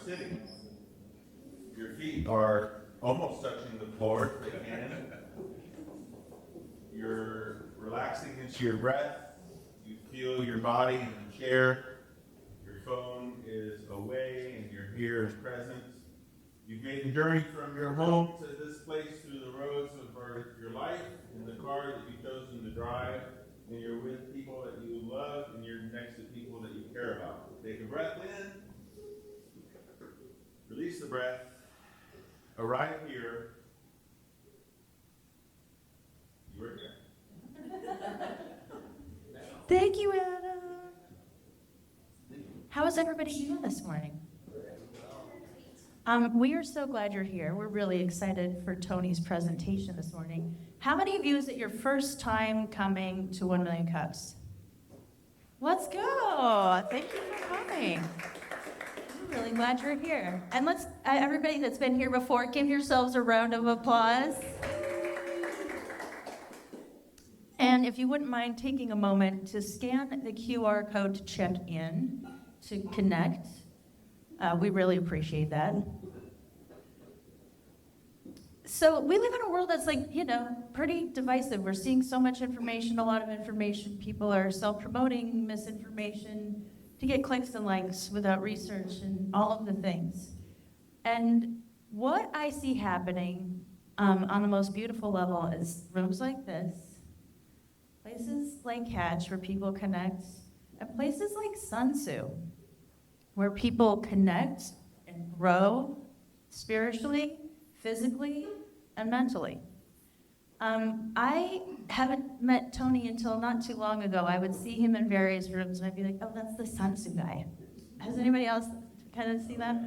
sitting. Your feet are almost touching the floor if they can. You're relaxing into your breath. You feel your body in the chair. Your phone is away and you're here and present. You've made the journey from your home to this place through the roads of your life in the car that you've chosen to drive, and you're with people that you love, and you're next to people that you care about. Take a breath in, release the breath, arrive here. You are here. Thank you, Anna. How is everybody doing this morning? We are so glad you're here. We're really excited for Tony's presentation this morning. How many of you is it your first time coming to 1 Million Cups? Let's go. Thank you for coming. We're really glad you're here. And let's, everybody that's been here before, give yourselves a round of applause. And if you wouldn't mind taking a moment to scan the QR code to check in, to connect. We really appreciate that. So we live in a world that's pretty divisive. We're seeing so much information, a lot of information. People are self-promoting misinformation to get clicks and likes without research and all of the things. And what I see happening on the most beautiful level is rooms like this, places like Hatch where people connect, and places like Sun Soo, where people connect and grow spiritually, physically, and mentally. I haven't met Tony until not too long ago. I would see him in various rooms, and I'd be like, oh, that's the Sun Soo guy. Has anybody else kind of see that?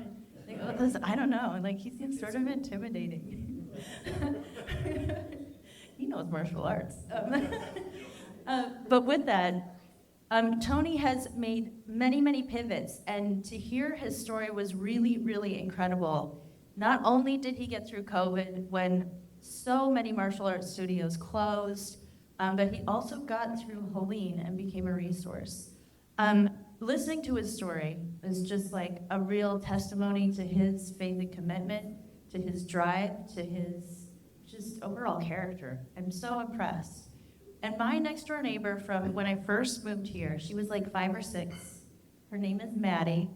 Like, oh, this, I don't know. Like, he seems sort of intimidating. He knows martial arts. But with that, Tony has made many, many pivots, and to hear his story was really, really incredible. Not only did he get through COVID when so many martial arts studios closed, but he also got through Helene and became a resource. Listening to his story is just like a real testimony to his faith and commitment, to his drive, to his just overall character. I'm so impressed. And my next door neighbor from when I first moved here, she was like 5 or 6. Her name is Maddie.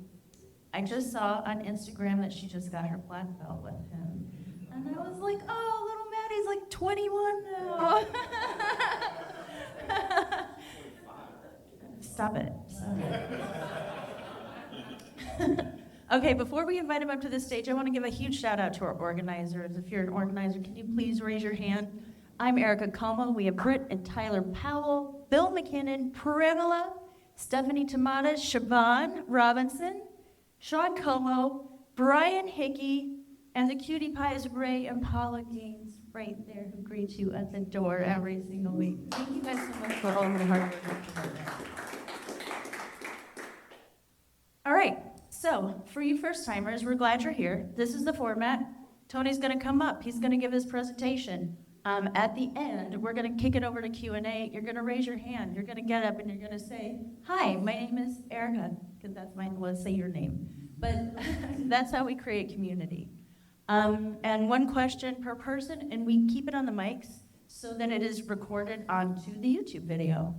I just saw on Instagram that she just got her black belt with him. And I was like, oh, little Maddie's like 21 now. Stop it. Okay, before we invite him up to the stage, I want to give a huge shout out to our organizers. If you're an organizer, can you please raise your hand? I'm Erica Como. We have Britt and Tyler Powell, Bill McKinnon, Pramila, Stephanie Tomatas, Siobhan Robinson, Sean Como, Brian Hickey, and the cutie pies Ray and Paula Gaines right there who greet you at the door every single week. Thank you guys so much for all of the hard work. All right, so for you first timers, we're glad you're here. This is the format. Tony's gonna come up. He's gonna give his presentation. At the end, we're going to kick it over to Q&A. You're going to raise your hand. You're going to get up and you're going to say, hi, my name is Erica, because that's mine. Let's say your name. But that's how we create community. And one question per person, and we keep it on the mics so that it is recorded onto the YouTube video.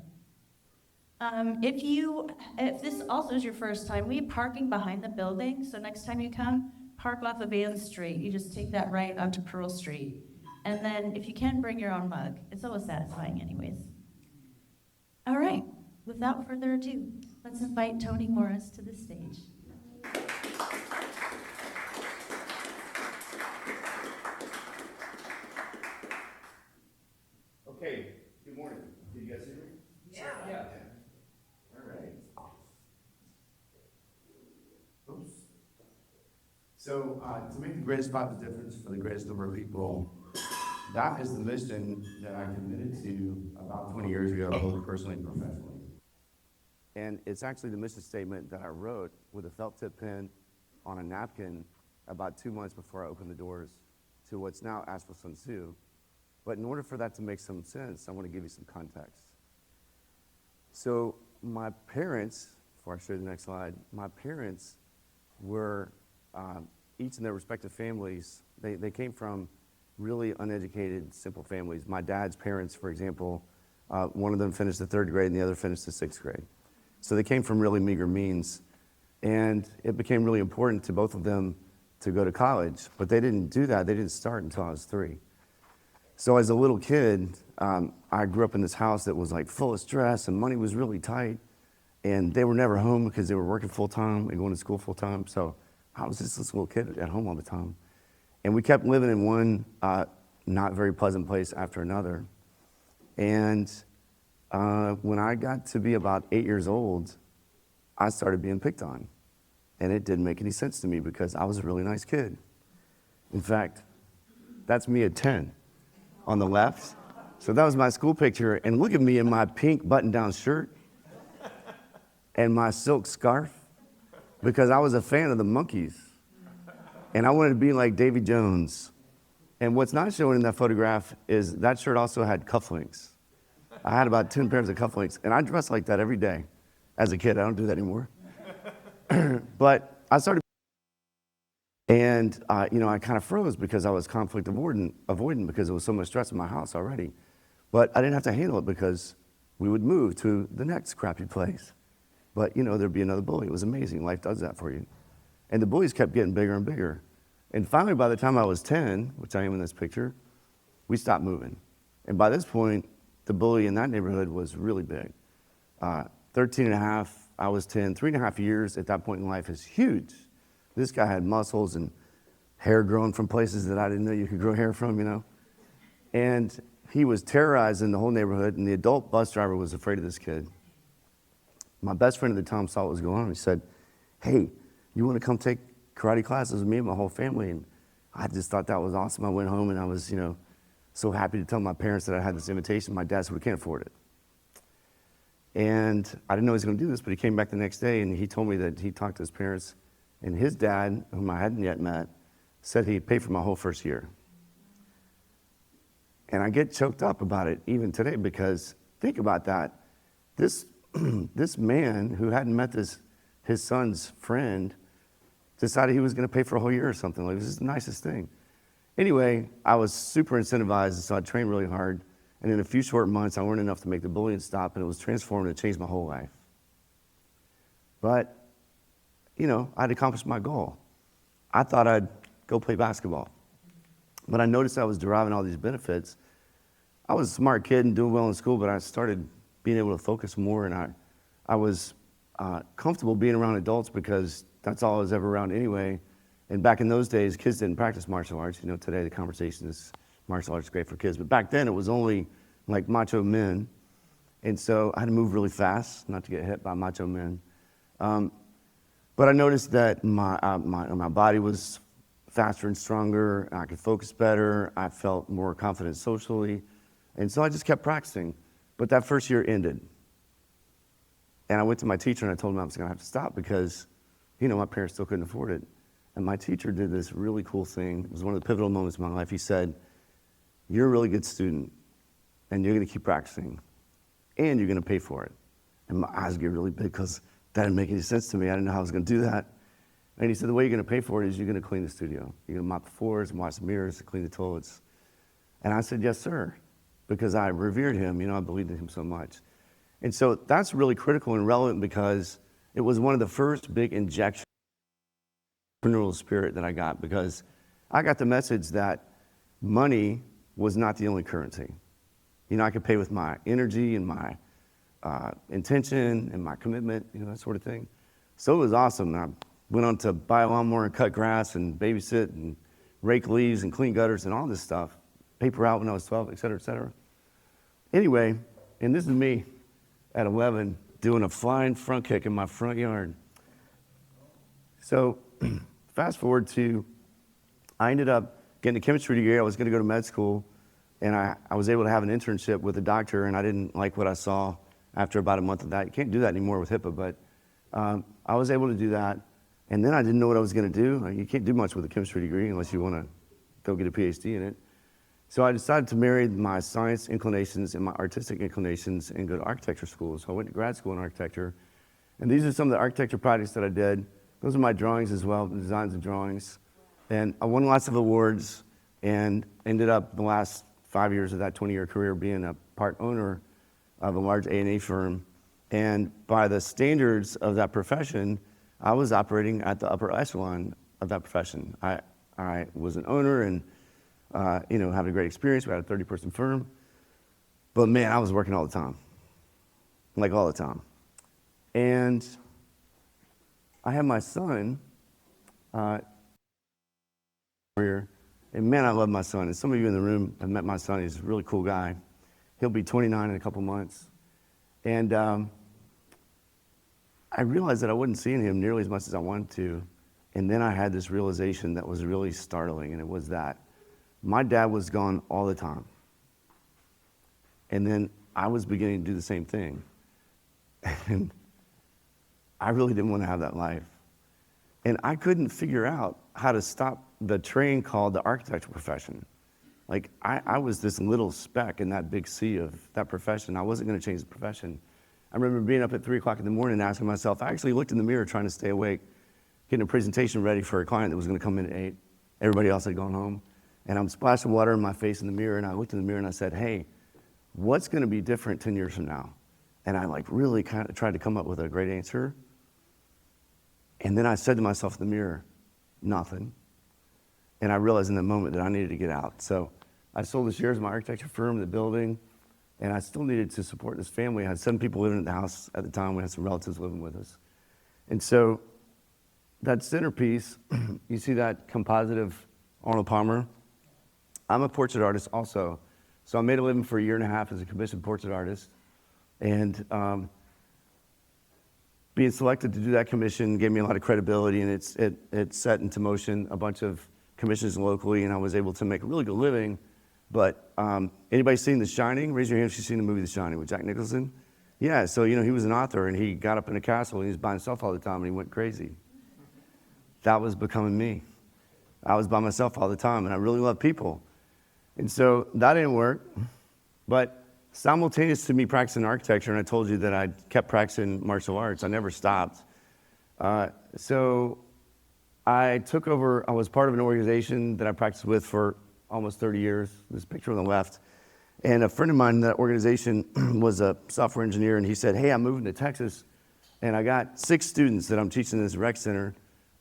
If this also is your first time, we have parking behind the building. So next time you come, park off of Ann Street. You just take that right onto Pearl Street. And then if you can, bring your own mug. It's always satisfying anyways. All right, without further ado, let's invite Tony Morris to the stage. Okay, good morning. Did you guys hear me? Yeah. All right. Oops. So, to make the greatest positive difference for the greatest number of people, that is the mission that I committed to about 20 years ago, both personally and professionally. And it's actually the mission statement that I wrote with a felt tip pen on a napkin about 2 months before I opened the doors to what's now Asheville, Sun Soo. But in order for that to make some sense, I want to give you some context. So my parents, before I show you the next slide, my parents were each in their respective families, they came from really uneducated, simple families. My dad's parents, for example, one of them finished the 3rd grade and the other finished the 6th grade. So they came from really meager means. And it became really important to both of them to go to college. But they didn't do that. They didn't start until I was 3. So as a little kid, I grew up in this house that was like full of stress and money was really tight. And they were never home because they were working full time and going to school full time. So I was just this little kid at home all the time. And we kept living in one not very pleasant place after another. And when I got to be about 8 years old, I started being picked on. And it didn't make any sense to me because I was a really nice kid. In fact, that's me at 10 on the left. So that was my school picture. And look at me in my pink button-down shirt and my silk scarf because I was a fan of the Monkees. And I wanted to be like Davy Jones. And what's not shown in that photograph is that shirt also had cufflinks. I had about 10 pairs of cufflinks, and I dressed like that every day. As a kid, I don't do that anymore. But I started, and I kind of froze because I was conflict avoidant because there was so much stress in my house already. But I didn't have to handle it because we would move to the next crappy place. But there'd be another bully. It was amazing. Life does that for you. And the bullies kept getting bigger and bigger. And finally, by the time I was 10, which I am in this picture, we stopped moving. And by this point, the bully in that neighborhood was really big. 13 and a half, I was 10. 3.5 years at that point in life is huge. This guy had muscles and hair growing from places that I didn't know you could grow hair from, And he was terrorizing the whole neighborhood, and the adult bus driver was afraid of this kid. My best friend at the time saw what was going on. He said, "Hey, you want to come take karate classes with me and my whole family?" And I just thought that was awesome. I went home and I was, so happy to tell my parents that I had this invitation. My dad said, "We can't afford it." And I didn't know he was going to do this, but he came back the next day and he told me that he talked to his parents, and his dad, whom I hadn't yet met, said he'd pay for my whole first year. And I get choked up about it even today because think about that. This man who hadn't met his son's friend decided he was going to pay for a whole year or something. Like, this is the nicest thing. Anyway, I was super incentivized, so I trained really hard. And in a few short months, I learned enough to make the bullying stop, and it was transformed and changed my whole life. But, I'd accomplished my goal. I thought I'd go play basketball. But I noticed I was deriving all these benefits. I was a smart kid and doing well in school, but I started being able to focus more, and I was comfortable being around adults because that's all I was ever around anyway. And back in those days, kids didn't practice martial arts. Today the conversation is martial arts is great for kids, but back then it was only like macho men. And so I had to move really fast, not to get hit by macho men. But I noticed that my body was faster and stronger. I could focus better. I felt more confident socially. And so I just kept practicing. But that first year ended. And I went to my teacher and I told him I was going to have to stop because, my parents still couldn't afford it. And my teacher did this really cool thing. It was one of the pivotal moments in my life. He said, "You're a really good student, and you're going to keep practicing, and you're going to pay for it." And my eyes get really big because that didn't make any sense to me. I didn't know how I was going to do that. And he said, "The way you're going to pay for it is you're going to clean the studio. You're going to mop the floors and wash the mirrors and clean the toilets." And I said, "Yes, sir," because I revered him. I believed in him so much. And so that's really critical and relevant because it was one of the first big injections of entrepreneurial spirit that I got, because I got the message that money was not the only currency. I could pay with my energy and my intention and my commitment, that sort of thing. So it was awesome. I went on to buy a lawnmower and cut grass and babysit and rake leaves and clean gutters and all this stuff. Paper out when I was 12, et cetera, et cetera. Anyway, and this is me at 11 doing a flying front kick in my front yard. So fast forward to, I ended up getting a chemistry degree. I was going to go to med school, and I was able to have an internship with a doctor, and I didn't like what I saw after about a month of that. You can't do that anymore with HIPAA, but I was able to do that. And then I didn't know what I was going to do. You can't do much with a chemistry degree unless you want to go get a PhD in it. So I decided to marry my science inclinations and my artistic inclinations and go to architecture school. So I went to grad school in architecture. And these are some of the architecture projects that I did. those are my drawings as well, the designs and drawings. And I won lots of awards and ended up the last 5 years of that 20-year career being a part owner of a large A&E firm. And by the standards of that profession, I was operating at the upper echelon of that profession. I was an owner and, having a great experience. We had a 30-person firm. But man, I was working all the time, like all the time. And I had my son here, and man, I love my son. And some of you in the room have met my son. He's a really cool guy. He'll be 29 in a couple months. And I realized that I wasn't seeing him nearly as much as I wanted to. And then I had this realization that was really startling, and it was that my dad was gone all the time. And then I was beginning to do the same thing. And I really didn't want to have that life. And I couldn't figure out how to stop the train called the architecture profession. Like, I was this little speck in that big sea of that profession. I wasn't going to change the profession. I remember being up at 3 o'clock in the morning and asking myself, I actually looked in the mirror trying to stay awake, getting a presentation ready for a client that was going to come in at 8. Everybody else had gone home. And I'm splashing water in my face in the mirror, and I looked in the mirror and I said, hey, what's going to be different 10 years from now? And I really kind of tried to come up with a great answer. And then I said to myself in the mirror, nothing. And I realized in that moment that I needed to get out. So I sold the shares of my architecture firm, the building, and I still needed to support this family. I had 7 people living in the house at the time. We had some relatives living with us. And so that centerpiece, you see that composite Arnold Palmer? I'm a portrait artist also. So I made a living for a year and a half as a commissioned portrait artist. And being selected to do that commission gave me a lot of credibility, and it set into motion a bunch of commissions locally, and I was able to make a really good living. But anybody seen The Shining? Raise your hand if you've seen the movie The Shining with Jack Nicholson. Yeah, so he was an author, and he got up in a castle, and he was by himself all the time, and he went crazy. That was becoming me. I was by myself all the time, and I really love people. And so that didn't work. But simultaneous to me practicing architecture, and I told you that I kept practicing martial arts, I never stopped. So I took over, I was part of an organization that I practiced with for almost 30 years, this picture on the left. And a friend of mine in that organization was a software engineer, and he said, hey, I'm moving to Texas, and I got 6 students that I'm teaching in this rec center.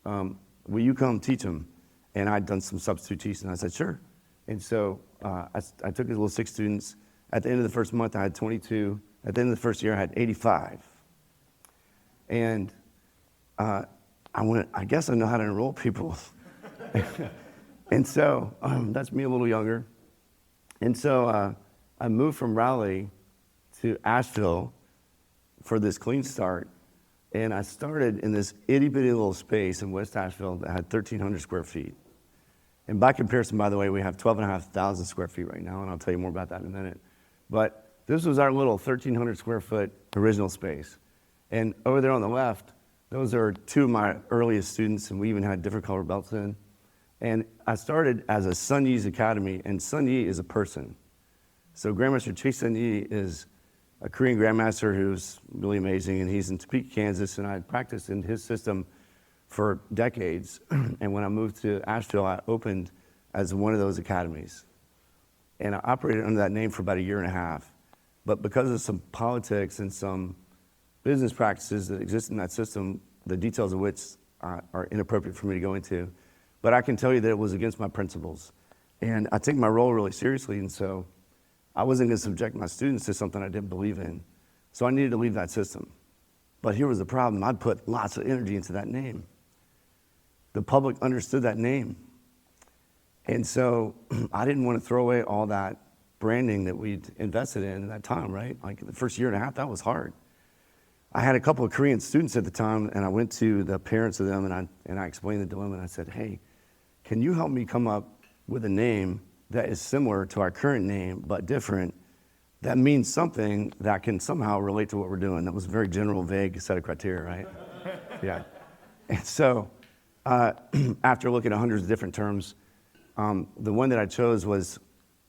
Will you come teach them? And I'd done some substitute teaching, and I said, sure. And so I took these little 6 students. At the end of the first month, I had 22. At the end of the first year, I had 85. And I guess I know how to enroll people. And so that's me a little younger. And so I moved from Raleigh to Asheville for this clean start. And I started in this itty-bitty little space in West Asheville that had 1,300 square feet. And by comparison, by the way, we have 12,500 square feet right now, and I'll tell you more about that in a minute. But this was our little 1,300 square foot original space. And over there on the left, those are 2 of my earliest students, and we even had different color belts in. And I started as a Sun Yi's Academy, and Sun Yi is a person. So Grandmaster Chase Sun Yi is a Korean grandmaster who's really amazing, and he's in Topeka, Kansas, and I practiced in his system for decades. And when I moved to Asheville, I opened as one of those academies. And I operated under that name for about a year and a half. But because of some politics and some business practices that exist in that system, the details of which are inappropriate for me to go into, but I can tell you that it was against my principles. And I take my role really seriously, and so I wasn't going to subject my students to something I didn't believe in. So I needed to leave that system. But here was the problem. I'd put lots of energy into that name. The public understood that name. And so I didn't want to throw away all that branding that we'd invested in that time, right? Like the first year and a half, that was hard. I had a couple of Korean students at the time, and I went to the parents of them, and I explained the dilemma, and I said, hey, can you help me come up with a name that is similar to our current name, but different, that means something that can somehow relate to what we're doing? That was a very general, vague set of criteria, right? Yeah. And so after looking at hundreds of different terms, the one that I chose was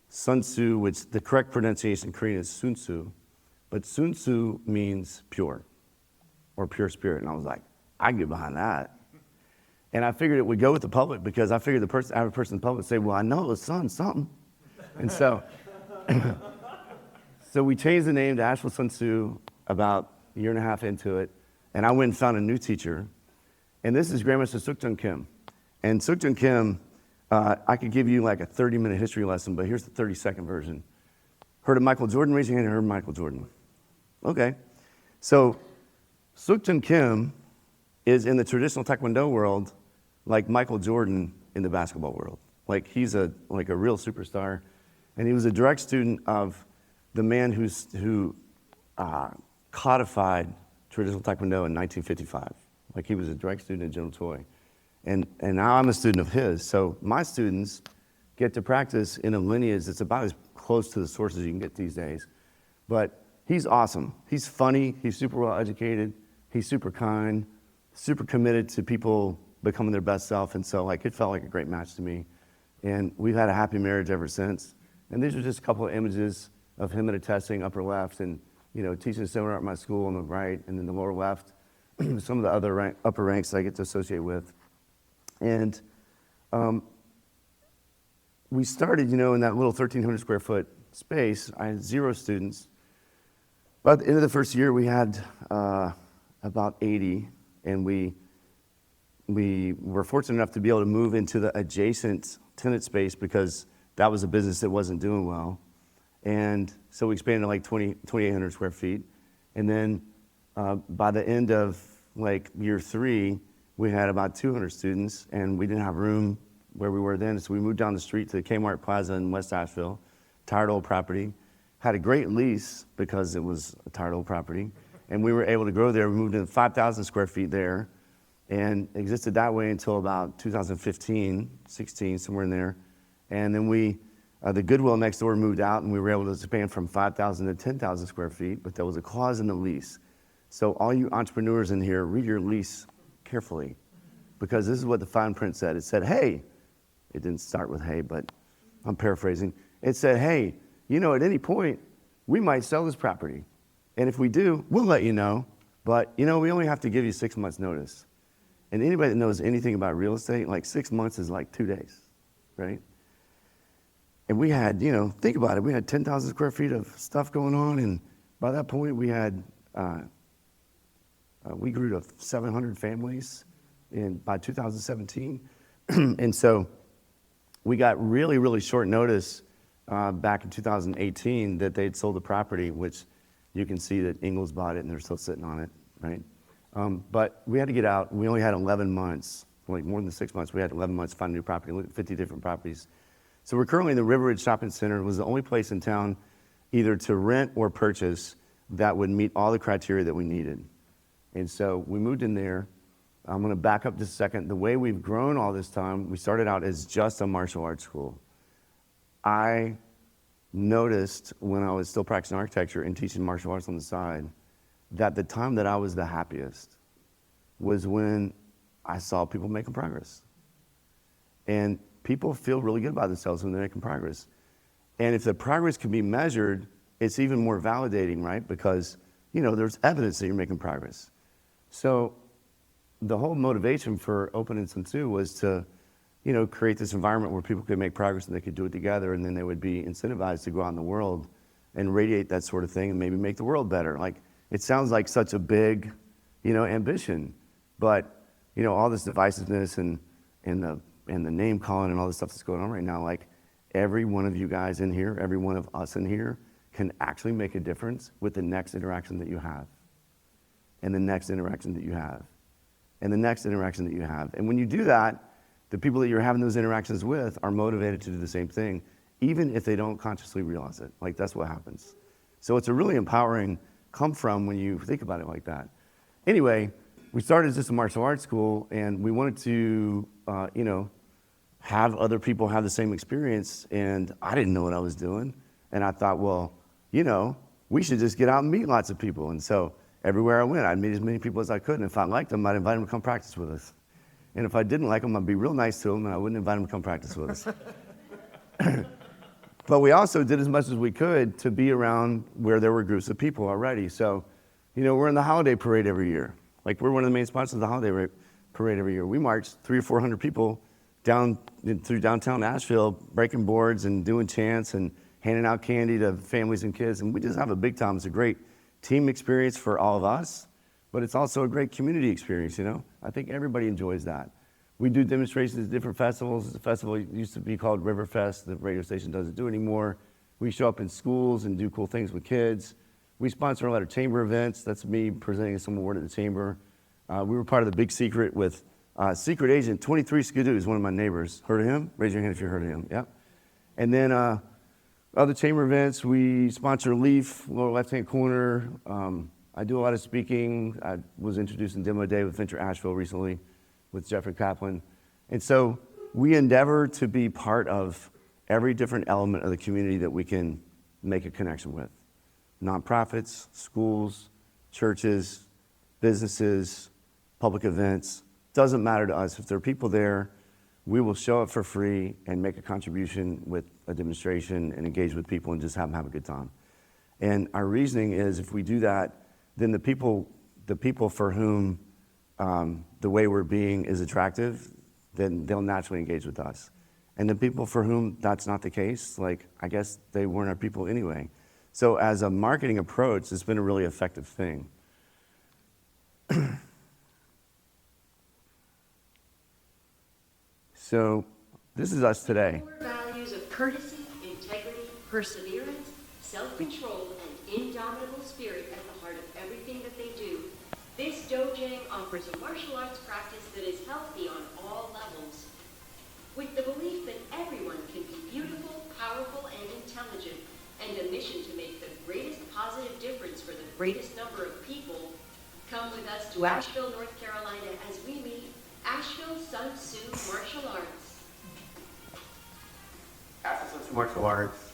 Sun Soo, which the correct pronunciation in Korean is Sun Soo, but Sun Soo means pure, or pure spirit. And I was like, I can get behind that. And I figured it would go with the public because I figured the average person in the public would say, well, I know it's Sun something. And so, so we changed the name to Asheville Sun Soo about a year and a half into it. And I went and found a new teacher. And this is Grandmaster Sukjun Kim. And Sukjun Kim, I could give you like a 30-minute history lesson, but here's the 30-second version. Heard of Michael Jordan? Raise your hand. Heard of Michael Jordan? Okay. So Sukjun Kim is in the traditional Taekwondo world like Michael Jordan in the basketball world. Like he's a real superstar. And he was a direct student of the man who codified traditional Taekwondo in 1955. Like he was a direct student of General Choi. And now I'm a student of his. So my students get to practice in a lineage that's about as close to the sources you can get these days. But he's awesome. He's funny. He's super well educated. He's super kind, super committed to people becoming their best self. And so like it felt like a great match to me. And we've had a happy marriage ever since. And these are just a couple of images of him at a testing, upper left, and teaching seminar at my school on the right, and then the lower left, some of the other upper ranks that I get to associate with. And we started, in that little 1,300 square foot space. I had 0 students. By the end of the first year, we had about 80, and we were fortunate enough to be able to move into the adjacent tenant space because that was a business that wasn't doing well. And so we expanded to like 2,800 square feet. And then by the end of like year 3, we had about 200 students, and we didn't have room where we were then. So we moved down the street to Kmart Plaza in West Asheville, tired old property. Had a great lease because it was a tired old property. And we were able to grow there. We moved in 5,000 square feet there and existed that way until about 2015, 16, somewhere in there. And then the Goodwill next door moved out, and we were able to expand from 5,000 to 10,000 square feet, but there was a clause in the lease. So all you entrepreneurs in here, read your lease carefully, because this is what the fine print said. It said, hey, it didn't start with hey, but I'm paraphrasing. It said, hey, at any point, we might sell this property. And if we do, we'll let you know. But, we only have to give you 6 months notice. And anybody that knows anything about real estate, like 6 months is like 2 days, right? And we had, think about it, we had 10,000 square feet of stuff going on. And by that point, we had, we grew to 700 families by 2017. And so we got really, really short notice back in 2018 that they'd sold the property, which you can see that Ingalls bought it and they're still sitting on it, right? But we had to get out. We only had 11 months, like more than 6 months. We had 11 months to find a new property, look at 50 different properties. So we're currently in the River Ridge Shopping Center. It was the only place in town either to rent or purchase that would meet all the criteria that we needed. And so we moved in there. I'm gonna back up just a second. The way we've grown all this time, we started out as just a martial arts school. I noticed when I was still practicing architecture and teaching martial arts on the side, that the time that I was the happiest was when I saw people making progress. And people feel really good about themselves when they're making progress. And if the progress can be measured, it's even more validating, right? Because, there's evidence that you're making progress. So the whole motivation for opening Sun Soo was to, create this environment where people could make progress and they could do it together, and then they would be incentivized to go out in the world and radiate that sort of thing and maybe make the world better. Like, it sounds like such a big, ambition, but, all this divisiveness and the name calling and all this stuff that's going on right now, like every one of you guys in here, every one of us in here can actually make a difference with the next interaction that you have, and the next interaction that you have, and the next interaction that you have. And when you do that, the people that you're having those interactions with are motivated to do the same thing, even if they don't consciously realize it. Like, that's what happens. So it's a really empowering come from when you think about it like that. Anyway, we started as just a martial arts school, and we wanted to, have other people have the same experience, and I didn't know what I was doing. And I thought, well, we should just get out and meet lots of people. And so everywhere I went, I'd meet as many people as I could, and if I liked them, I'd invite them to come practice with us. And if I didn't like them, I'd be real nice to them, and I wouldn't invite them to come practice with us. But we also did as much as we could to be around where there were groups of people already. So, we're in the holiday parade every year. Like, we're one of the main sponsors of the holiday parade every year. We march 300 or 400 people down through downtown Asheville, breaking boards and doing chants and handing out candy to families and kids. And we just have a big time. It's a great team experience for all of us, but it's also a great community experience, you know? I think everybody enjoys that. We do demonstrations at different festivals. The festival used to be called Riverfest. The radio station doesn't do it anymore. We show up in schools and do cool things with kids. We sponsor a lot of chamber events. That's me presenting some award at the chamber. We were part of the Big Secret with Secret Agent 23 Skidoo is one of my neighbors. Heard of him? Raise your hand if you heard of him. Yep. And then other chamber events, we sponsor Leaf, lower left-hand corner. I do a lot of speaking. I was introduced in Demo Day with Venture Asheville recently with Jeffrey Kaplan. And so we endeavor to be part of every different element of the community that we can make a connection with. Nonprofits, schools, churches, businesses, public events. Doesn't matter to us. If there are people there, we will show up for free and make a contribution with a demonstration and engage with people and just have a good time. And our reasoning is if we do that, then the people for whom the way we're being is attractive, then they'll naturally engage with us. And the people for whom that's not the case, like, I guess they weren't our people anyway. So as a marketing approach, it's been a really effective thing. So this is us today. Core values of courtesy, integrity, perseverance, self-control, and indomitable spirit at the heart of everything that they do. This dojang offers a martial arts practice that is healthy on all levels. With the belief that everyone can be beautiful, powerful, and intelligent, and a mission to make the greatest positive difference for the greatest number of people, come with us to Asheville, North Carolina as we meet Asheville Sun Soo Martial Arts. Asheville Sun Soo Martial Arts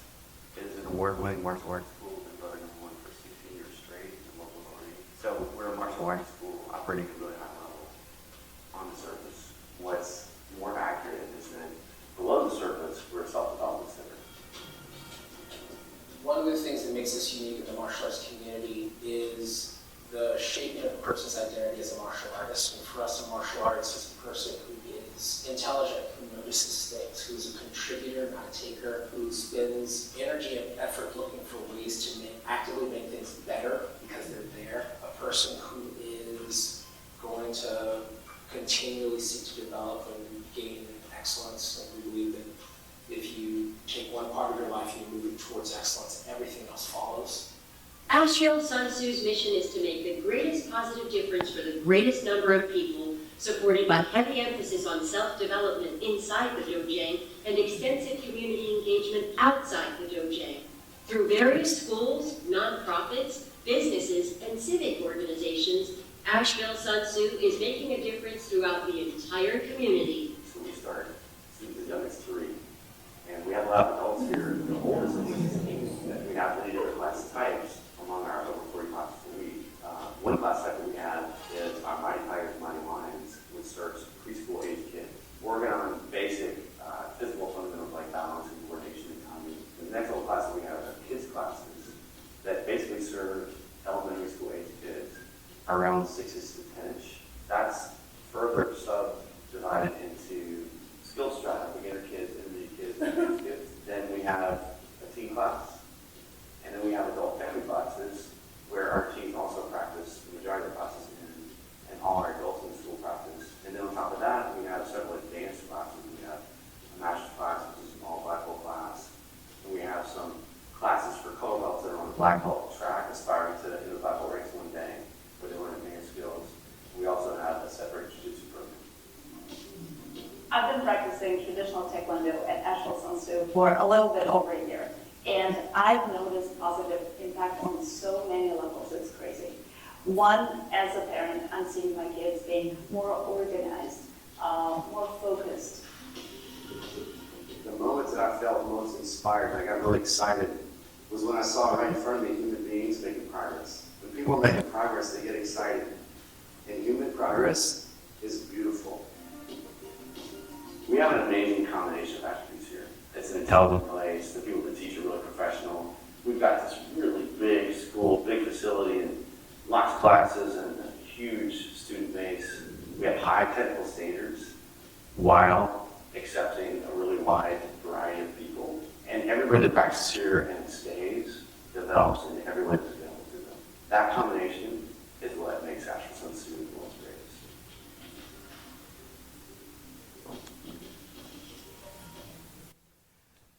is an award-winning martial arts school. Been voted #1 for 16 years straight in the local authority. So we're a martial arts school operating at a really high level. On the surface, what's more accurate is that below the surface, we're a self-development center. One of the things that makes us unique in the martial arts community is the shaping of a person's identity as a martial artist. And for us, a martial artist is a person who is intelligent, who notices things, who's a contributor, not a taker, who spends energy and effort looking for ways to actively make things better because they're there. A person who is going to continually seek to develop and gain excellence. And we believe that if you take one part of your life and you move it towards excellence, everything else follows. Asheville Sun Soo's mission is to make the greatest positive difference for the greatest number of people, supported by heavy emphasis on self-development inside the dojang and extensive community engagement outside the dojang. Through various schools, nonprofits, businesses, and civic organizations, Asheville Sun Soo is making a difference throughout the entire community. So we start students as young as 3. And we have a lot of adults here. The oldest of these teams that we have many different class types among our over 40 classes a week. One class type that we have is our Mighty Tigers, Mighty Lions, which serves preschool age kids. Working on basic physical fundamentals like balance and coordination and timing. The next little class that we have are kids classes that basically serve elementary school age kids around 6 to 10-ish. That's further subdivided into skill strata, beginner kids, intermediate kids, advanced kids. Then we have a teen class, and then we have adult family classes where our teens also practice the majority of the classes and all our adults in school practice. And then on top of that, we have several advanced classes. We have a master's class, which is a small black belt class. And we have some classes for color belts that are on the black belt track, aspiring to enter the black belt ranks one day, where they learn advanced skills. We also have a separate jiu-jitsu program. I've been practicing traditional Taekwondo at Asheville Sun Soo for a little bit over a year, and I've noticed positive impact on so many levels. It's crazy. One, as a parent, I'm seeing my kids being more organized, more focused. The moments that I felt most inspired, and I got really excited, was when I saw right in front of me human beings making progress. When people are making progress, they get excited. And human progress is beautiful. We have an amazing combination of attributes here. It's an intelligent place. The people that teach are really professional. We've got this really big school, big facility, and lots of classes and a huge student base. We have high technical standards while accepting a really wide variety of people. And everybody that practices here and stays develops, and everyone is available to them. That combination is what makes Asheville Sun Soo the world's greatest.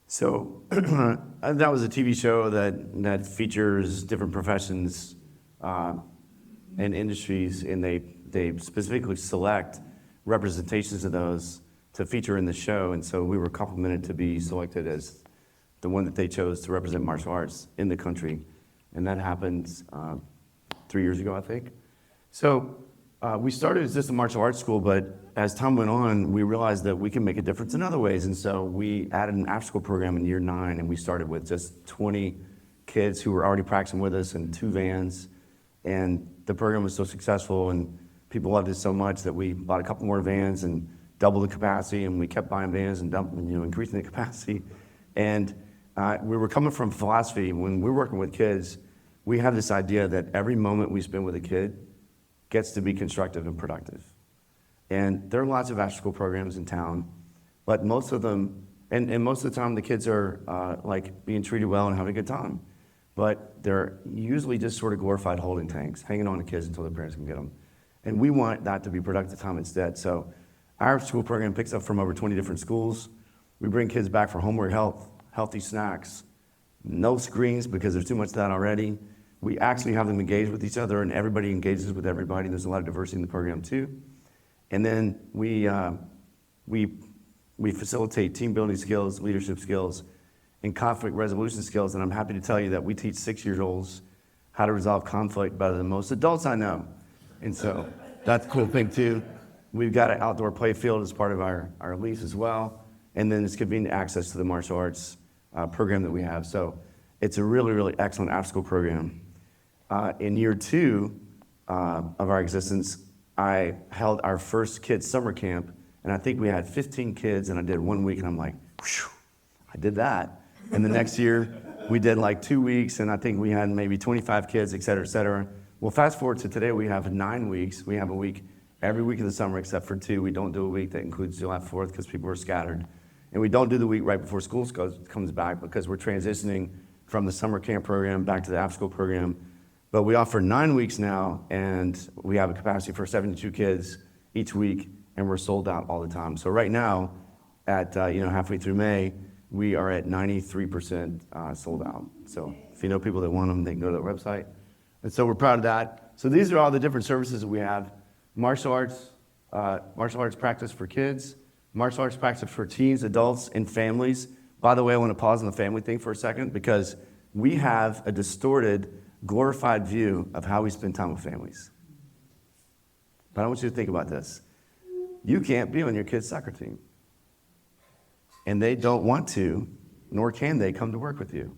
So that was a TV show that features different professions and industries, and they specifically select representations of those to feature in the show. And so we were complimented to be selected as the one that they chose to represent martial arts in the country. And that happened 3 years ago, I think. So we started as just a martial arts school, but as time went on, we realized that we can make a difference in other ways. And so we added an after school program in year 9, and we started with just 20 kids who were already practicing with us in 2 vans. And the program was so successful, and people loved it so much that we bought a couple more vans and doubled the capacity, and we kept buying vans and increasing the capacity. And we were coming from philosophy. When we're working with kids, we have this idea that every moment we spend with a kid gets to be constructive and productive. And there are lots of after-school programs in town, but most of them, and most of the time the kids are like being treated well and having a good time. But they're usually just sort of glorified holding tanks, hanging on to kids until their parents can get them. And we want that to be productive time instead. So our after-school program picks up from over 20 different schools. We bring kids back for homework help, healthy snacks, no screens because there's too much of that already. We actually have them engage with each other, and everybody engages with everybody. There's a lot of diversity in the program too. And then we facilitate team building skills, leadership skills, and conflict resolution skills. And I'm happy to tell you that we teach 6-year-olds how to resolve conflict better than most adults I know. And so that's a cool thing too. We've got an outdoor play field as part of our lease as well. And then it's convenient access to the martial arts program that we have. So it's a really, really excellent after-school program. In year 2 of our existence, I held our first kids summer camp, and I think we had 15 kids, and I did 1 week, and I'm like, whew, I did that. And the next year, we did like 2 weeks, and I think we had maybe 25 kids, et cetera, et cetera. Well, fast forward to today, we have 9 weeks. We have a week every week of the summer except for 2. We don't do a week that includes July 4th because people are scattered. And we don't do the week right before school comes back because we're transitioning from the summer camp program back to the after-school program. But we offer 9 weeks now, and we have a capacity for 72 kids each week, and we're sold out all the time. So right now, at halfway through May, we are at 93% sold out. So if you know people that want them, they can go to the website. And so we're proud of that. So these are all the different services that we have: martial arts practice for kids, martial arts practice for teens, adults, and families. By the way, I want to pause on the family thing for a second because we have a distorted, glorified view of how we spend time with families. But I want you to think about this. You can't be on your kid's soccer team. And they don't want to, nor can they come to work with you.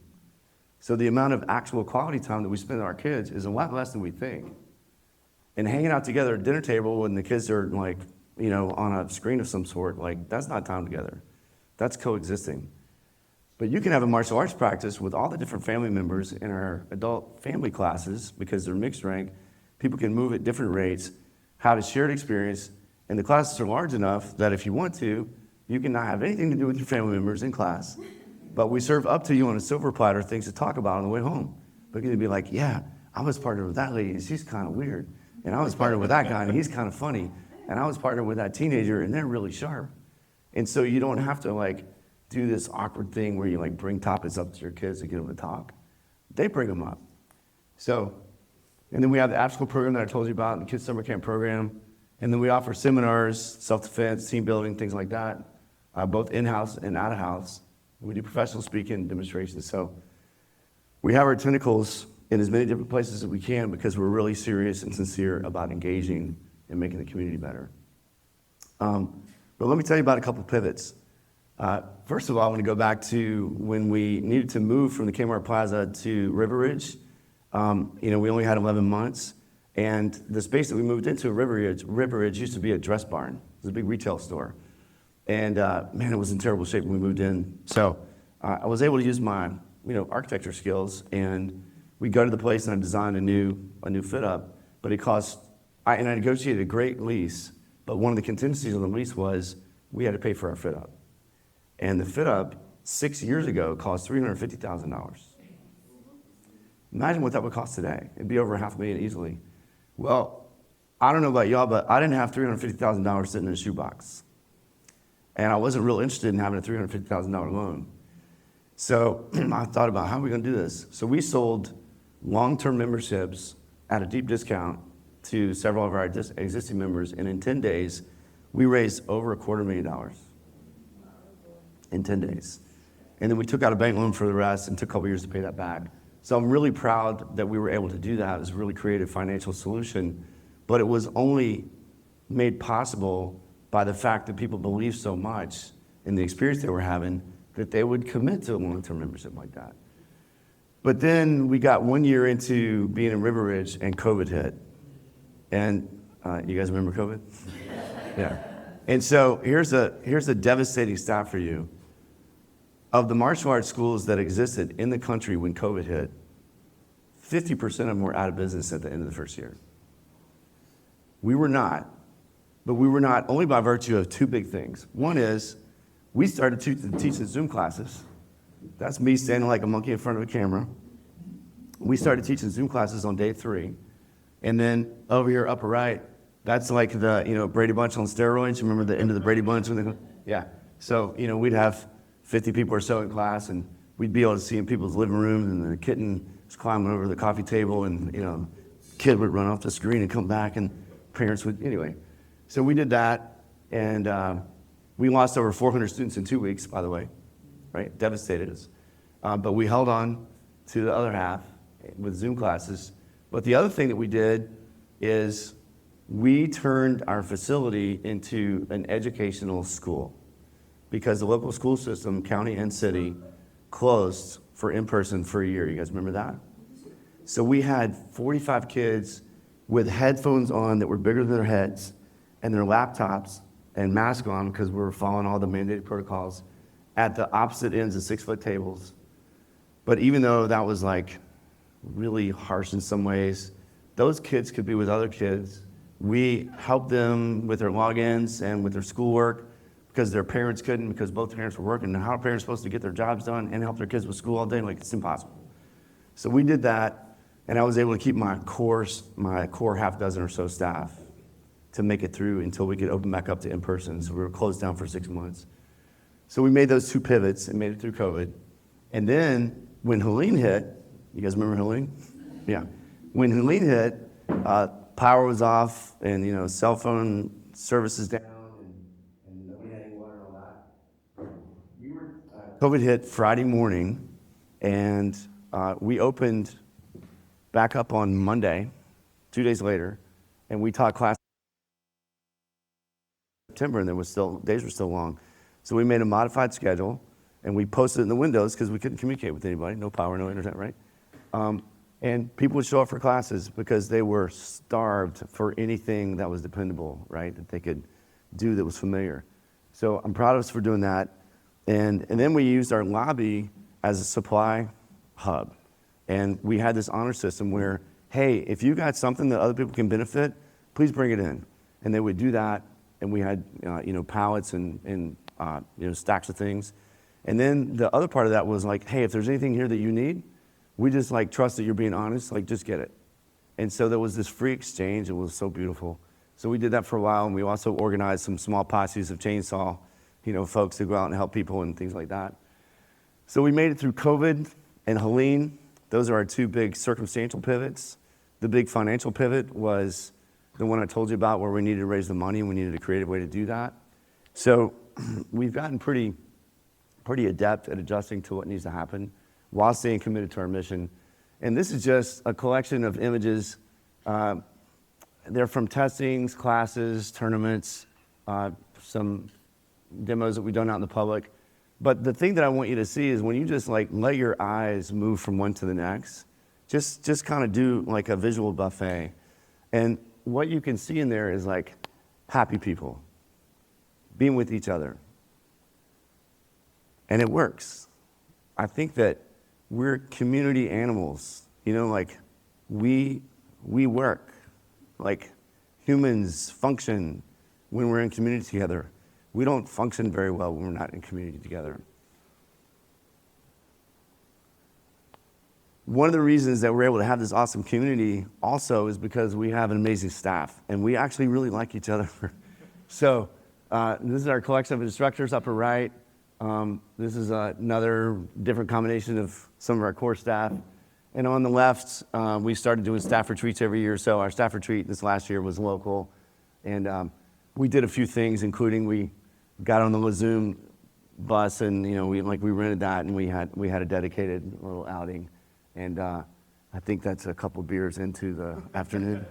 So the amount of actual quality time that we spend with our kids is a lot less than we think. And hanging out together at dinner table when the kids are like, on a screen of some sort, like that's not time together. That's coexisting. But you can have a martial arts practice with all the different family members in our adult family classes because they're mixed rank. People can move at different rates, have a shared experience, and the classes are large enough that if you want to, you can not have anything to do with your family members in class. But we serve up to you on a silver platter things to talk about on the way home. Because you'd be like, yeah, I was partnered with that lady and she's kind of weird. And I was partnered with that guy and he's kind of funny. And I was partnered with that teenager and they're really sharp. And so you don't have to do this awkward thing where you bring topics up to your kids to get them to talk. They bring them up. So, and then we have the after-school program that I told you about, the kids summer camp program. And then we offer seminars, self-defense, team building, things like that, both in-house and out-of-house. We do professional speaking demonstrations. So we have our tentacles in as many different places as we can because we're really serious and sincere about engaging and making the community better. But let me tell you about a couple of pivots. First of all, I want to go back to when we needed to move from the Kmart Plaza to River Ridge. We only had 11 months. And the space that we moved into, River Ridge used to be a dress barn. It was a big retail store. And man, it was in terrible shape when we moved in. So I was able to use my architecture skills, and we go to the place and I designed a new fit up. But it cost, I negotiated a great lease, But one of the contingencies on the lease was we had to pay for our fit up. And the fit up 6 years ago cost $350,000. Imagine what that would cost today. It'd be over $500,000 easily. Well, I don't know about y'all, but I didn't have $350,000 sitting in a shoebox. And I wasn't real interested in having a $350,000 loan. So I thought about how are we going to do this? So we sold long-term memberships at a deep discount to several of our existing members. And in 10 days, we raised over $250,000 in 10 days. And then we took out a bank loan for the rest and took a couple years to pay that back. So I'm really proud that we were able to do that. It was a really creative financial solution, but it was only made possible by the fact that people believed so much in the experience they were having that they would commit to a long-term membership like that. But then we got 1 year into being in River Ridge and COVID hit. And you guys remember COVID? Yeah. And so here's a devastating stat for you. Of the martial arts schools that existed in the country when COVID hit, 50% of them were out of business at the end of the first year. We were not, but we were not only by virtue of two big things. One is we started teaching Zoom classes. That's me standing like a monkey in front of a camera. We started teaching Zoom classes on day 3. And then over here, upper right, that's like the, Brady Bunch on steroids. Remember the end of the Brady Bunch? Yeah. So, we'd have 50 people or so in class, and we'd be able to see in people's living rooms, and the kitten was climbing over the coffee table, and, kid would run off the screen and come back, and parents would, anyway. So we did that, and we lost over 400 students in 2 weeks, by the way, right? Devastated us. But we held on to the other half with Zoom classes. But the other thing that we did is we turned our facility into an educational school because the local school system, county and city, closed for in-person for a year. You guys remember that? So we had 45 kids with headphones on that were bigger than their heads and their laptops and masks on because we were following all the mandated protocols at the opposite ends of 6-foot tables. But even though that was like really harsh in some ways, those kids could be with other kids. We helped them with their logins and with their schoolwork because their parents couldn't, because both parents were working. And how are parents supposed to get their jobs done and help their kids with school all day? Like, it's impossible. So we did that, and I was able to keep my core half dozen or so staff to make it through until we could open back up to in-person. So we were closed down for 6 months. So we made those two pivots and made it through COVID. And then when Helene hit, you guys remember Helene? Yeah. When Helene hit, power was off and, cell phone services down and nobody had any water and all that. COVID hit Friday morning, and we opened back up on Monday, 2 days later, and we taught class in September, and days were still long. So we made a modified schedule, and we posted it in the windows because we couldn't communicate with anybody, no power, no internet, right? And people would show up for classes because they were starved for anything that was dependable, right? That they could do that was familiar. So I'm proud of us for doing that. And then we used our lobby as a supply hub. And we had this honor system where, hey, if you got something that other people can benefit, please bring it in. And they would do that. And we had, pallets and stacks of things. And then the other part of that was like, hey, if there's anything here that you need, we just trust that you're being honest, just get it. And so there was this free exchange. It was so beautiful. So we did that for a while, and we also organized some small posses of chainsaw, folks to go out and help people and things like that. So we made it through COVID and Helene. Those are our two big circumstantial pivots. The big financial pivot was the one I told you about where we needed to raise the money, and we needed a creative way to do that. So we've gotten pretty adept at adjusting to what needs to happen while staying committed to our mission. And this is just a collection of images. They're from testings, classes, tournaments, some demos that we've done out in the public. But the thing that I want you to see is when you just let your eyes move from one to the next, just kind of do a visual buffet. And what you can see in there is happy people being with each other. And it works. I think that we're community animals, we work, humans function when we're in community together. We don't function very well when we're not in community together. One of the reasons that we're able to have this awesome community also is because we have an amazing staff, and we actually really like each other. So this is our collection of instructors upper right. This is another different combination of some of our core staff. And on the left, we started doing staff retreats every year. So our staff retreat this last year was local. And we did a few things, including we got on the Zoom bus and, we rented that and we had a dedicated little outing. And I think that's a couple beers into the afternoon.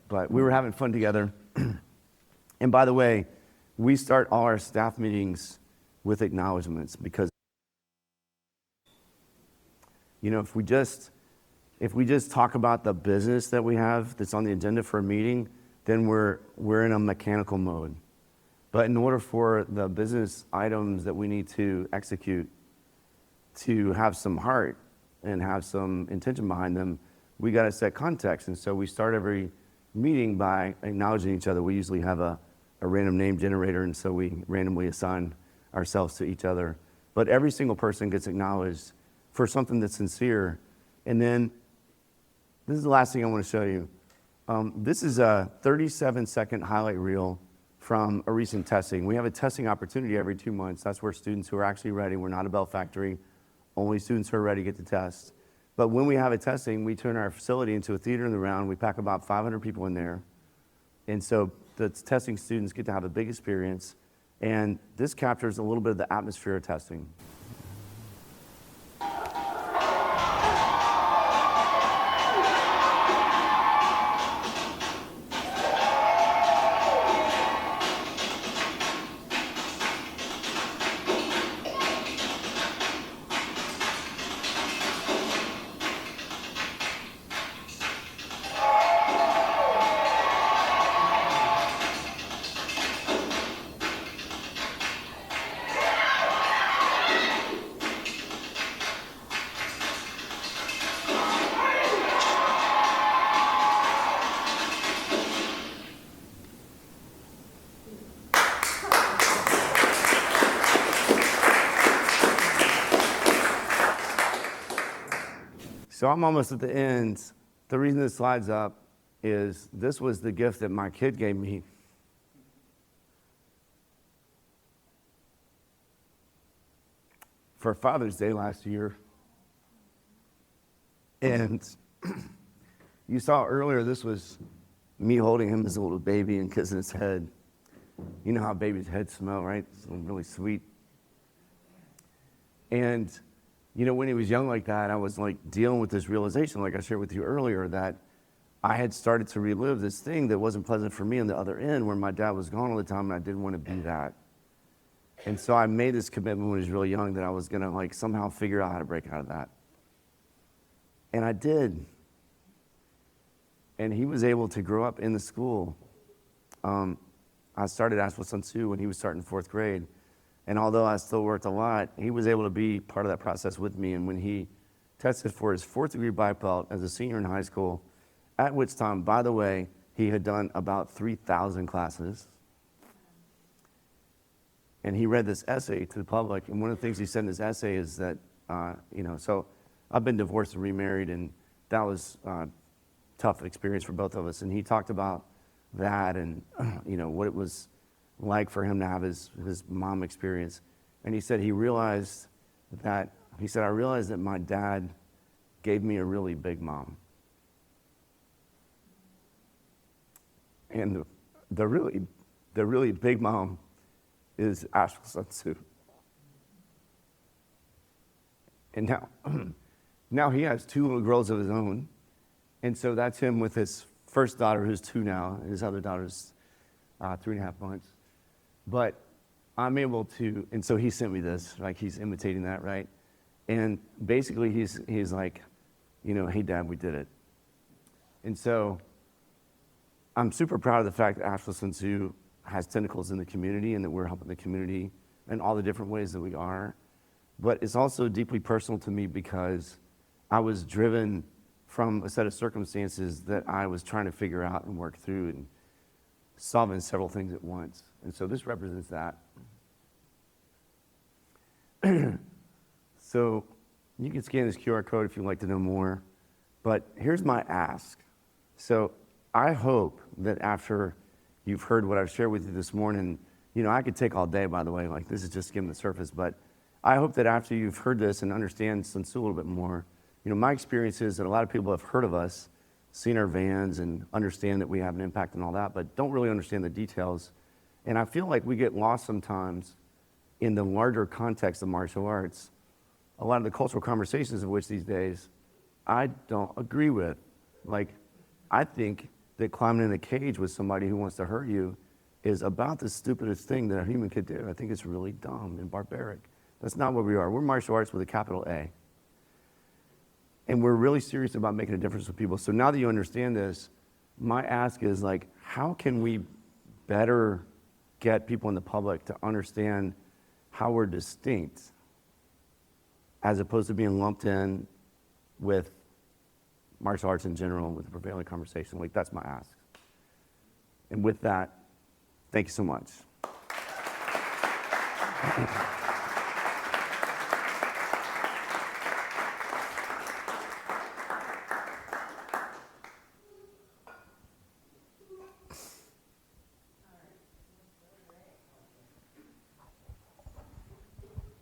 But we were having fun together. And by the way, we start all our staff meetings with acknowledgments because, if we just talk about the business that we have that's on the agenda for a meeting, then we're in a mechanical mode. But in order for the business items that we need to execute to have some heart and have some intention behind them, we got to set context. And so we start every meeting by acknowledging each other. We usually have a random name generator, and so we randomly assign ourselves to each other. But every single person gets acknowledged for something that's sincere. And then this is the last thing I want to show you. This is a 37-second highlight reel from a recent testing. We have a testing opportunity every 2 months. That's where students who are actually ready, we're not a Bell Factory, only students who are ready get to test. But when we have a testing, we turn our facility into a theater in the round. We pack about 500 people in there. And so the testing students get to have a big experience. And this captures a little bit of the atmosphere of testing. So I'm almost at the end. The reason this slide's up is this was the gift that my kid gave me. For Father's Day last year. And you saw earlier, this was me holding him as a little baby and kissing his head. You know how babies' heads smell, right? It's really sweet. And when he was young like that, I was dealing with this realization, like I shared with you earlier, that I had started to relive this thing that wasn't pleasant for me on the other end, where my dad was gone all the time and I didn't want to be that. And so I made this commitment when he was really young that I was going to somehow figure out how to break out of that. And I did. And he was able to grow up in the school. I started Asheville Sun Soo when he was starting 4th grade. And although I still worked a lot, he was able to be part of that process with me. And when he tested for his 4th degree black belt as a senior in high school, at which time, by the way, he had done about 3,000 classes. And he read this essay to the public. And one of the things he said in his essay is that, so I've been divorced and remarried, and that was a tough experience for both of us. And he talked about that and, what it was like for him to have his mom experience. And he said I realized that my dad gave me a really big mom. And the really big mom is Asheville Sun Soo. And now he has 2 little girls of his own. And so that's him with his first daughter, who's 2 now, and his other daughter's 3.5 months. But I'm able to, and so he sent me this, he's imitating that, right? And basically he's like, hey Dad, we did it. And so I'm super proud of the fact that Asheville Sun Soo has tentacles in the community and that we're helping the community in all the different ways that we are. But it's also deeply personal to me because I was driven from a set of circumstances that I was trying to figure out and work through. solving several things at once. And so this represents that. So you can scan this QR code if you'd like to know more. But here's my ask. So I hope that after you've heard what I've shared with you this morning, I could take all day, by the way, like this is just skimming the surface, but I hope that after you've heard this and understand Sun Soo a little bit more, my experience is that a lot of people have heard of us, seen our vans, and understand that we have an impact and all that, but don't really understand the details. And I feel like we get lost sometimes in the larger context of martial arts. A lot of the cultural conversations of which these days I don't agree with. Like, I think that climbing in a cage with somebody who wants to hurt you is about the stupidest thing that a human could do. I think it's really dumb and barbaric. That's not what we are. We're martial arts with a capital A. And we're really serious about making a difference with people. So now that you understand this, my ask is like, how can we better get people in the public to understand how we're distinct as opposed to being lumped in with martial arts in general, with the prevailing conversation? Like, that's my ask. And with that, thank you so much.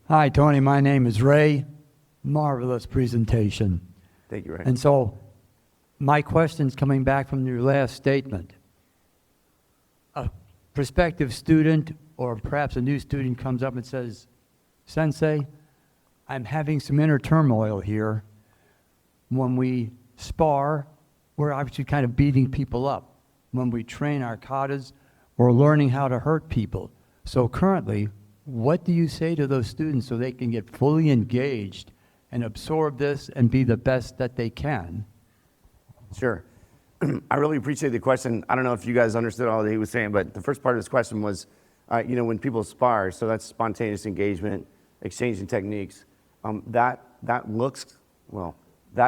Hi, Tony. My name is Ray. Marvelous presentation. Thank you, Ray. And so my question's coming back from your last statement. A prospective student or perhaps a new student comes up and says, Sensei, I'm having some inner turmoil here. When we spar, we're actually kind of beating people up. When we train our katas, we're learning how to hurt people. So currently, what do you say to those students so they can get fully engaged and absorb this and be the best that they can? Sure. I really appreciate the question. I don't know if you guys understood all that he was saying, but the first part of his question was, when people spar, so that's spontaneous engagement, exchanging techniques, that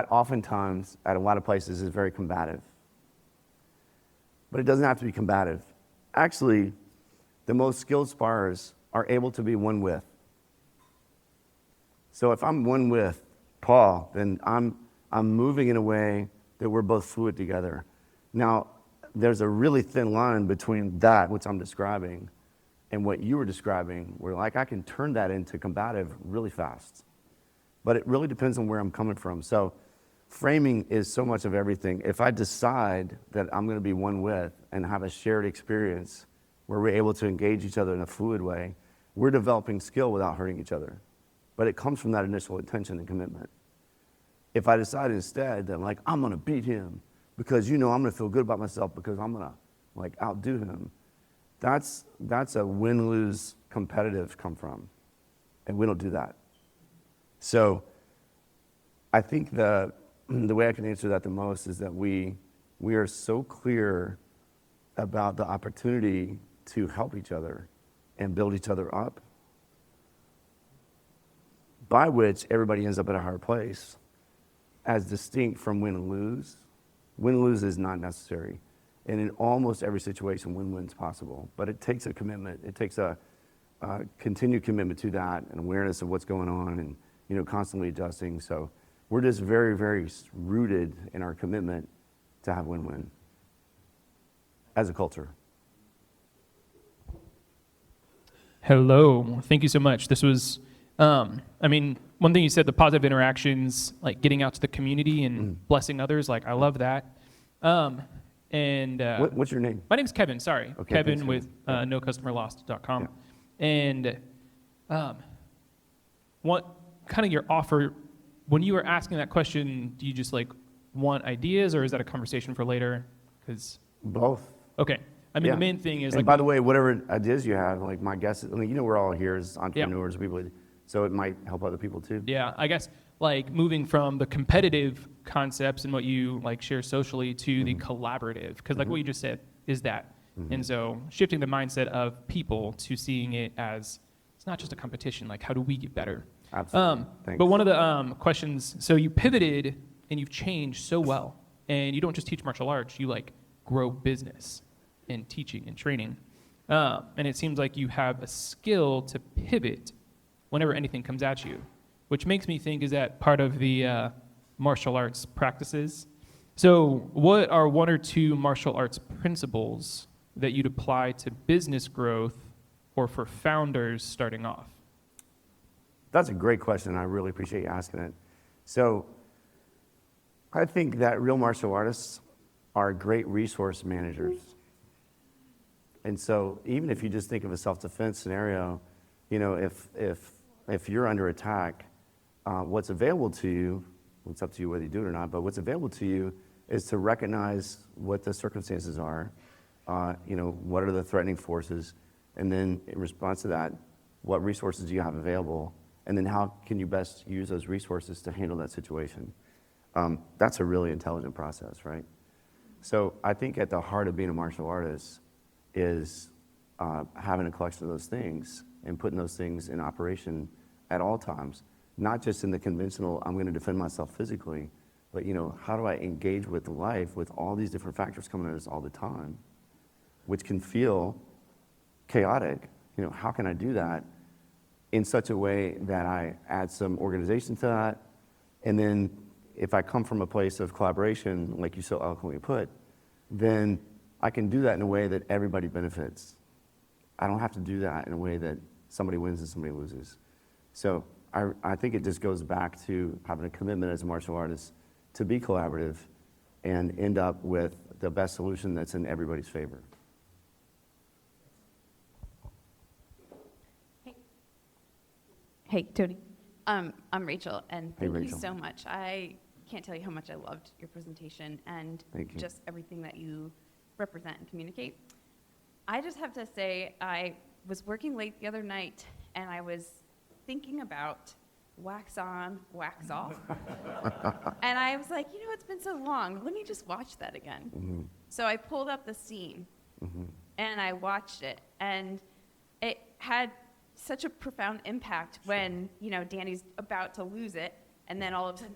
oftentimes at a lot of places is very combative. But it doesn't have to be combative. Actually, the most skilled sparrers are able to be one with. So if I'm one with Paul, then I'm moving in a way that we're both fluid together. Now, there's a really thin line between that, which I'm describing, and what you were describing, where like I can turn that into combative really fast. But it really depends on where I'm coming from. So framing is so much of everything. If I decide that I'm gonna be one with and have a shared experience where we're able to engage each other in a fluid way, we're developing skill without hurting each other. But it comes from that initial intention and commitment. If I decide instead that like, I'm gonna beat him because I'm gonna feel good about myself because I'm gonna like outdo him, that's a win-lose competitive come from. And we don't do that. So I think the way I can answer that the most is that we are so clear about the opportunity to help each other and build each other up, by which everybody ends up at a higher place, as distinct from win and lose. Win and lose is not necessary. And in almost every situation, win-win's possible. But it takes a commitment. It takes a continued commitment to that and awareness of what's going on and constantly adjusting. So we're just very, very rooted in our commitment to have win-win as a culture. Hello, thank you so much. This was, one thing you said, the positive interactions, like getting out to the community and blessing others, like I love that. What's your name? My name's Kevin, sorry. Okay, Kevin thanks, with nocustomerlost.com. Yeah. And what kind of your offer, when you were asking that question, do you just like want ideas or is that a conversation for later? Because Both. okay. Yeah. The main thing is and like, by the way, whatever ideas you have, like my guess is, we're all here as entrepreneurs, people, so it might help other people too. yeah, I guess like moving from the competitive concepts and what you like share socially to the collaborative, because like what you just said is that. And so shifting the mindset of people to seeing it as, it's not just a competition, like how do we get better? Absolutely. Thanks. But one of the questions, so you pivoted and you've changed so well, and you don't just teach martial arts, you like grow business. in teaching and training. And it seems like you have a skill to pivot whenever anything comes at you, which makes me think, is that part of the martial arts practices? So what are one or two martial arts principles that you'd apply to business growth or for founders starting off? That's a great question. I really appreciate you asking it. So I think that real martial artists are great resource managers. And so even if you just think of a self-defense scenario, you know, if you're under attack, what's available to you, it's up to you whether you do it or not, but what's available to you is to recognize what the circumstances are, you know, what are the threatening forces, and then in response to that, what resources do you have available, and then how can you best use those resources to handle that situation. That's a really intelligent process, right? So I think at the heart of being a martial artist is having a collection of those things and putting those things in operation at all times, not just in the conventional, I'm going to defend myself physically, but, you know, how do I engage with life with all these different factors coming at us all the time, which can feel chaotic. You know, how can I do that in such a way that I add some organization to that? And then if I come from a place of collaboration, like you so eloquently put, then I can do that in a way that everybody benefits. I don't have to do that in a way that somebody wins and somebody loses. So I think it just goes back to having a commitment as a martial artist to be collaborative and end up with the best solution that's in everybody's favor. Hey, Tony. I'm Rachel, and Hey, thank you Rachel. so much. I can't tell you how much I loved your presentation and Thank you. just everything that you represent and communicate. I just have to say, I was working late the other night, and I was thinking about wax on, wax off. And I was like, you know, it's been so long. Let me just watch that again. Mm-hmm. So I pulled up the scene, and I watched it, and it had such a profound impact when, you know, Danny's about to lose it, and then all of a sudden,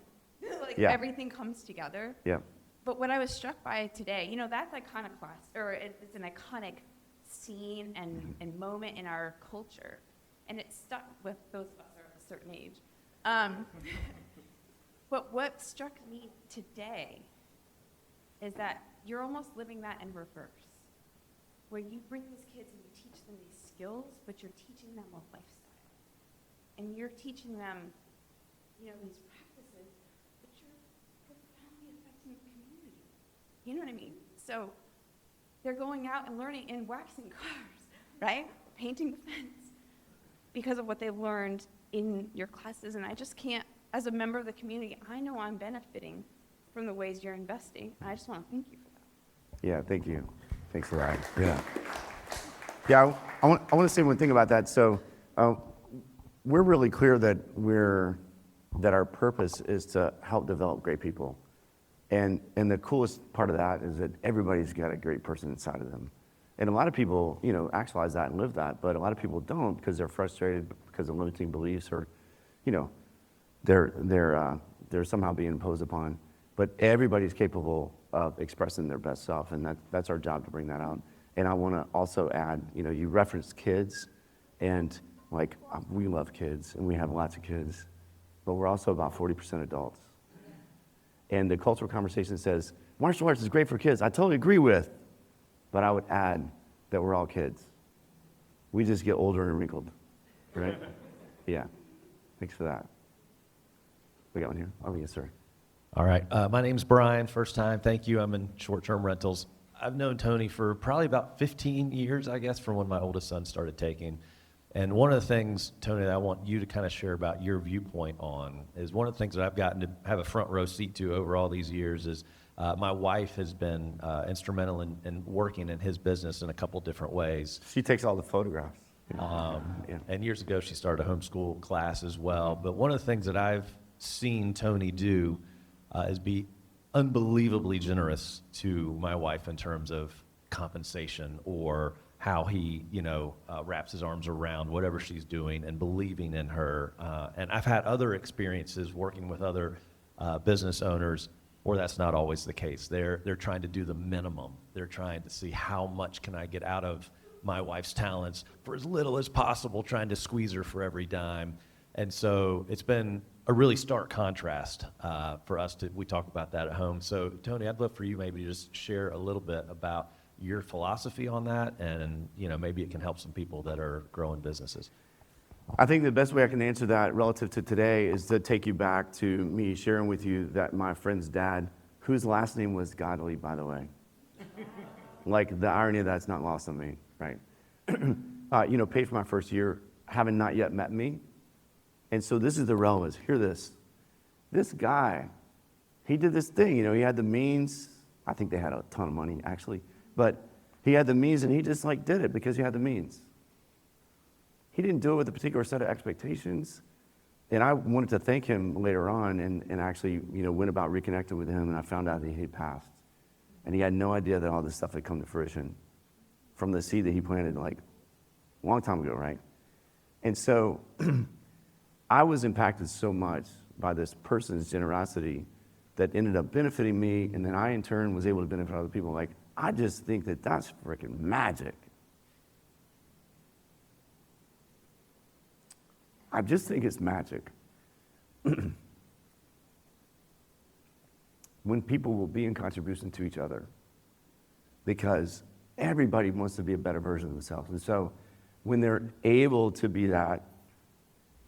like, Yeah. everything comes together. Yeah. But what I was struck by today, you know, that's iconoclast, or it's an iconic scene and moment in our culture, and it stuck with those of us who are of a certain age. But what struck me today is that you're almost living that in reverse, where you bring these kids and you teach them these skills, but you're teaching them a lifestyle. And you're teaching them, you know, these practices, but you're profoundly affecting the community. You know what I mean? So they're going out and learning and waxing cars, right? Painting the fence because of what they've learned in your classes. And I just can't, as a member of the community, I know I'm benefiting from the ways you're investing. And I just want to thank you for that. Yeah, thank you. Thanks for that. Yeah. Yeah, I want to say one thing about that. So we're really clear that our purpose is to help develop great people. And the coolest part of that is that everybody's got a great person inside of them. And a lot of people, you know, actualize that and live that, but a lot of people don't because they're frustrated because of limiting beliefs or, you know, they're somehow being imposed upon. But everybody's capable of expressing their best self, and that's our job to bring that out. And I want to also add, you know, you referenced kids, and like we love kids, and we have lots of kids, but we're also about 40% adults. And the cultural conversation says, martial arts is great for kids. I totally agree with, but I would add that we're all kids. We just get older and wrinkled, right? Yeah, thanks for that. We got one here? Oh, yes, sir. All right. My name's Brian. First time. Thank you. I'm in short-term rentals. I've known Tony for probably about 15 years, I guess, from when my oldest son started taking. And one of the things, Tony, that I want you to kind of share about your viewpoint on is one of the things that I've gotten to have a front row seat to over all these years is my wife has been instrumental in working in his business in a couple different ways. She takes all the photographs. Yeah. And years ago, she started a homeschool class as well. But one of the things that I've seen Tony do is be unbelievably generous to my wife in terms of compensation or how he, you know, wraps his arms around whatever she's doing and believing in her. And I've had other experiences working with other business owners or that's not always the case. They're trying to do the minimum. They're trying to see how much can I get out of my wife's talents for as little as possible, trying to squeeze her for every dime. And so it's been a really stark contrast for us we talk about that at home. So Tony, I'd love for you maybe to just share a little bit about your philosophy on that, and maybe it can help some people that are growing businesses. I think the best way I can answer that relative to today is to take you back to me sharing with you that my friend's dad, whose last name was Godly, by the way. Like, the irony of that's not lost on me, right? Paid for my first year, having not yet met me. And so this is the relevance. Hear this. This guy, he did this thing, he had the means. I think they had a ton of money, actually. But he had the means, and he just did it because he had the means. He didn't do it with a particular set of expectations. And I wanted to thank him later on and actually, went about reconnecting with him, and I found out that he had passed. And he had no idea that all this stuff had come to fruition from the seed that he planted a long time ago, right? And so I was impacted so much by this person's generosity that ended up benefiting me, and then I in turn was able to benefit other people. I just think that that's freaking magic. I just think it's magic. When people will be in contribution to each other, because everybody wants to be a better version of themselves. And so when they're able to be that,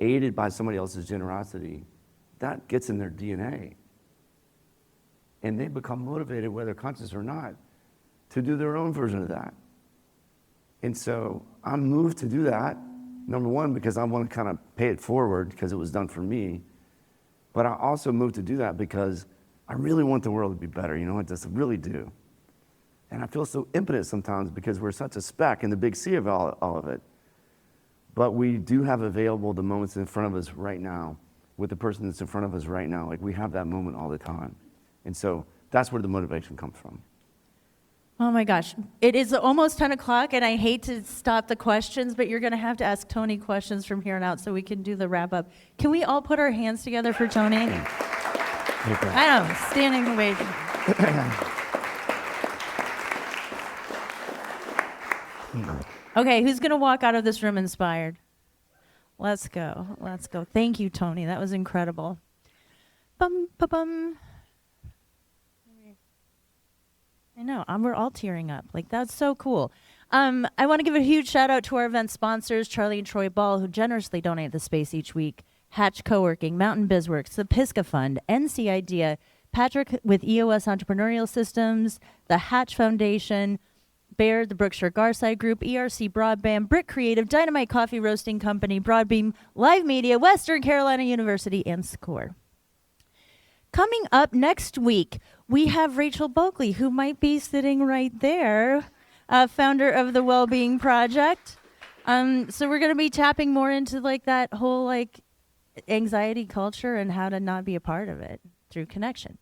aided by somebody else's generosity, that gets in their DNA. And they become motivated, whether conscious or not, to do their own version of that. And so I'm moved to do that, number one, because I want to kind of pay it forward because it was done for me. But I also moved to do that because I really want the world to be better, I just really do. And I feel so impotent sometimes because we're such a speck in the big sea of all of it. But we do have available the moments in front of us right now with the person that's in front of us right now. We have that moment all the time. And so that's where the motivation comes from. Oh my gosh. It is almost 10 o'clock, and I hate to stop the questions, but you're going to have to ask Tony questions from here on out so we can do the wrap up. Can we all put our hands together for Tony? I know, standing ovation. Okay, who's going to walk out of this room inspired? Let's go. Let's go. Thank you, Tony. That was incredible. Bum, ba, bum. I know, we're all tearing up. That's so cool. I want to give a huge shout out to our event sponsors, Charlie and Troy Ball, who generously donate the space each week, Hatch Co-working, Mountain BizWorks, the Pisca Fund, NC Idea, Patrick with EOS Entrepreneurial Systems, the Hatch Foundation, Baird, the Brookshire Garside Group, ERC Broadband, Brick Creative, Dynamite Coffee Roasting Company, Broadbeam, Live Media, Western Carolina University, and SCORE. Coming up next week, we have Rachel Boakley, who might be sitting right there, founder of the Wellbeing Project. So we're going to be tapping more into that whole anxiety culture and how to not be a part of it through connection.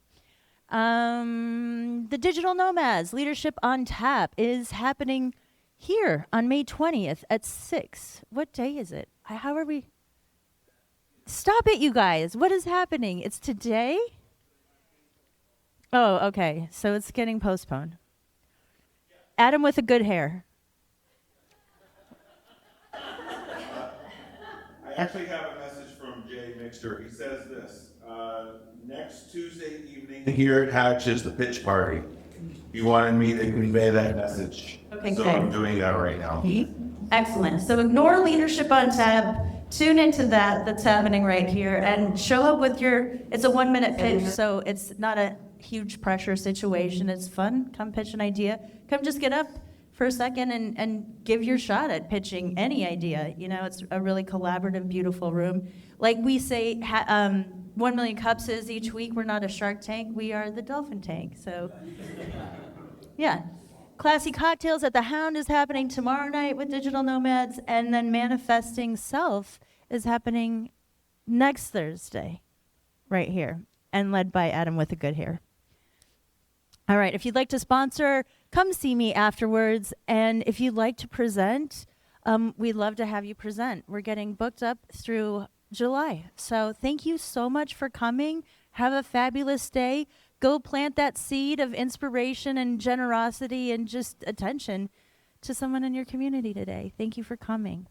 The Digital Nomads Leadership on Tap is happening here on May 20th at 6. What day is it? How are we? Stop it, you guys. What is happening? It's today? Oh, okay. So it's getting postponed. Adam with a good hair. I actually have a message from Jay Mixter. He says this, next Tuesday evening here at Hatch is the pitch party. He wanted me to convey that message. Okay, so good. I'm doing that right now. Excellent. So ignore Leadership on Tap. Tune into that's happening right here, and show up with it's a 1-minute pitch, so it's not a huge pressure situation. It's fun. Come pitch an idea. Come just get up for a second and give your shot at pitching any idea. It's a really collaborative, beautiful room. Like we say, 1 million cups is each week. We're not a Shark Tank. We are the Dolphin Tank. So, yeah. Classy Cocktails at the Hound is happening tomorrow night with Digital Nomads, and then Manifesting Self is happening next Thursday right here, and led by Adam with a good hair. All right, if you'd like to sponsor, come see me afterwards, and if you'd like to present, we'd love to have you present. We're getting booked up through July, so thank you so much for coming. Have a fabulous day. go plant that seed of inspiration and generosity and just attention to someone in your community today. Thank you for coming.